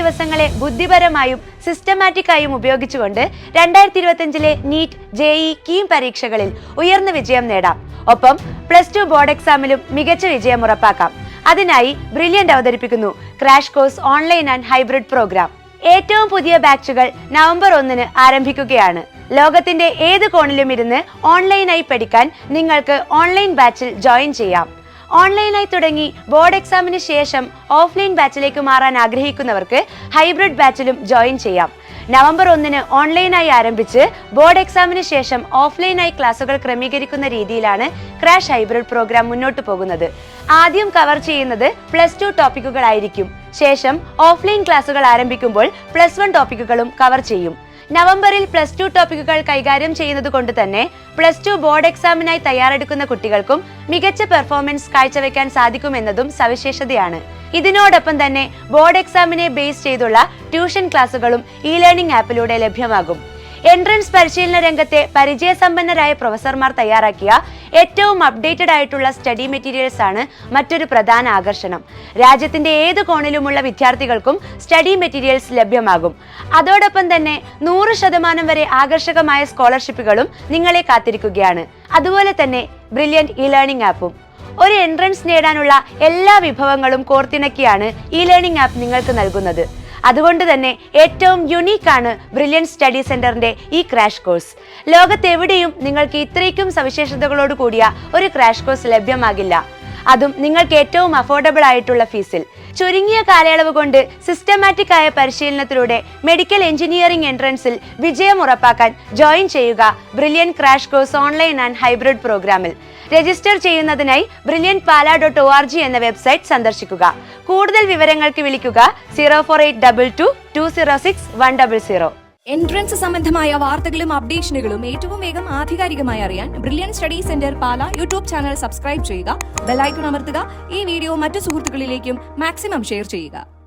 ദിവസങ്ങളെ ബുദ്ധിപരമായും സിസ്റ്റമാറ്റിക്കായും ഉപയോഗിച്ചുകൊണ്ട് 2025 NEET, JEE, KEAM പരീക്ഷകളിൽ ഉയർന്ന വിജയം നേടാം. ഒപ്പം +2 ബോർഡ് എക്സാമിലും മികച്ച വിജയം ഉറപ്പാക്കാം. അതിനായി ബ്രില്യന്റ് അവതരിപ്പിക്കുന്നു crash course online and hybrid programme. ഏറ്റവും പുതിയ ബാച്ചുകൾ നവംബർ 1 ആരംഭിക്കുകയാണ്. ലോകത്തിന്റെ ഏത് കോണിലും ഇരുന്ന് ഓൺലൈനായി പഠിക്കാൻ നിങ്ങൾക്ക് ഓൺലൈൻ ബാച്ചിൽ ജോയിൻ ചെയ്യാം. ഓൺലൈനായി തുടങ്ങി ബോർഡ് എക്സാമിന് ശേഷം ഓഫ്ലൈൻ ബാച്ചിലേക്ക് മാറാൻ ആഗ്രഹിക്കുന്നവർക്ക് ഹൈബ്രിഡ് ബാച്ചിലും ജോയിൻ ചെയ്യാം. നവംബർ 1 ഓൺലൈനായി ആരംഭിച്ച് ബോർഡ് എക്സാമിന് ശേഷം ഓഫ്ലൈനായി ക്ലാസുകൾ ക്രമീകരിക്കുന്ന രീതിയിലാണ് ക്രാഷ് ഹൈബ്രിഡ് പ്രോഗ്രാം മുന്നോട്ട് പോകുന്നത്. ആദ്യം കവർ ചെയ്യുന്നത് +2 ടോപ്പിക്കുകളായിരിക്കും. ശേഷം ഓഫ്ലൈൻ ക്ലാസുകൾ ആരംഭിക്കുമ്പോൾ +1 ടോപ്പിക്കുകളും കവർ ചെയ്യും. നവംബറിൽ +2 ടോപ്പിക്കുകൾ കൈകാര്യം ചെയ്യുന്നത് കൊണ്ട് തന്നെ +2 ബോർഡ് എക്സാമിനായി തയ്യാറെടുക്കുന്ന കുട്ടികൾക്കും മികച്ച പെർഫോമൻസ് കാഴ്ചവെക്കാൻ സാധിക്കുമെന്നതും സവിശേഷതയാണ്. ഇതിനോടൊപ്പം തന്നെ ബോർഡ് എക്സാമിനെ ബേസ് ചെയ്തുള്ള ട്യൂഷൻ ക്ലാസുകളും ലേണിംഗ് ആപ്പിലൂടെ ലഭ്യമാകും. എൻട്രൻസ് പരിശീലന രംഗത്തെ പരിചയസമ്പന്നരായ പ്രൊഫസർമാർ തയ്യാറാക്കിയ ഏറ്റവും അപ്ഡേറ്റഡ് ആയിട്ടുള്ള സ്റ്റഡി മെറ്റീരിയൽസ് ആണ് മറ്റൊരു പ്രധാന ആകർഷണം. രാജ്യത്തിന്റെ ഏത് കോണിലുമുള്ള വിദ്യാർത്ഥികൾക്കും സ്റ്റഡി മെറ്റീരിയൽസ് ലഭ്യമാകും. അതോടൊപ്പം തന്നെ 100% വരെ ആകർഷകമായ സ്കോളർഷിപ്പുകളും നിങ്ങളെ കാത്തിരിക്കുകയാണ്. അതുപോലെ തന്നെ ബ്രില്യന്റ് ലേണിംഗ് ആപ്പും. ഒരു എൻട്രൻസ് നേടാനുള്ള എല്ലാ വിഭവങ്ങളും കോർത്തിണക്കിയാണ് ലേണിംഗ് ആപ്പ് നിങ്ങൾക്ക് നൽകുന്നത്. അതുകൊണ്ട് തന്നെ ഏറ്റവും യുണീക്കാണ് ബ്രില്യന്റ് സ്റ്റഡി സെന്ററിന്റെ ഈ ക്രാഷ് കോഴ്സ്. ലോകത്തെവിടെയും നിങ്ങൾക്ക് ഇത്രയ്ക്കും സവിശേഷതകളോട് കൂടിയ ഒരു ക്രാഷ് കോഴ്സ് ലഭ്യമാകില്ല. അതും നിങ്ങൾക്ക് ഏറ്റവും അഫോർഡബിൾ ആയിട്ടുള്ള ഫീസിൽ. ചുരുങ്ങിയ കാലയളവ് കൊണ്ട് സിസ്റ്റമാറ്റിക് ആയ പരിശീലനത്തിലൂടെ മെഡിക്കൽ എഞ്ചിനീയറിംഗ് എൻട്രൻസിൽ വിജയം ഉറപ്പാക്കാൻ ജോയിൻ ചെയ്യുക brilliant crash course online and hybrid പ്രോഗ്രാമിൽ. രജിസ്റ്റർ ചെയ്യുന്നതിനായി brilliantpala.org എന്ന വെബ്സൈറ്റ് സന്ദർശിക്കുക. കൂടുതൽ വിവരങ്ങൾക്ക് വിളിക്കുക 04822 206 100. എൻട്രൻസ് സംബന്ധമായ വാർത്തകളും അപ്ഡേഷനുകളും ഏറ്റവും വേഗം ആധികാരികമായി അറിയാൻ ബ്രില്യന്റ് സ്റ്റഡി സെന്റർ പാല യൂട്യൂബ് ചാനൽ സബ്സ്ക്രൈബ് ചെയ്യുക, ബെൽ ഐക്കൺ അമർത്തുക. ഈ വീഡിയോ മറ്റു സുഹൃത്തുക്കളിലേക്കും മാക്സിമം ഷെയർ ചെയ്യുക.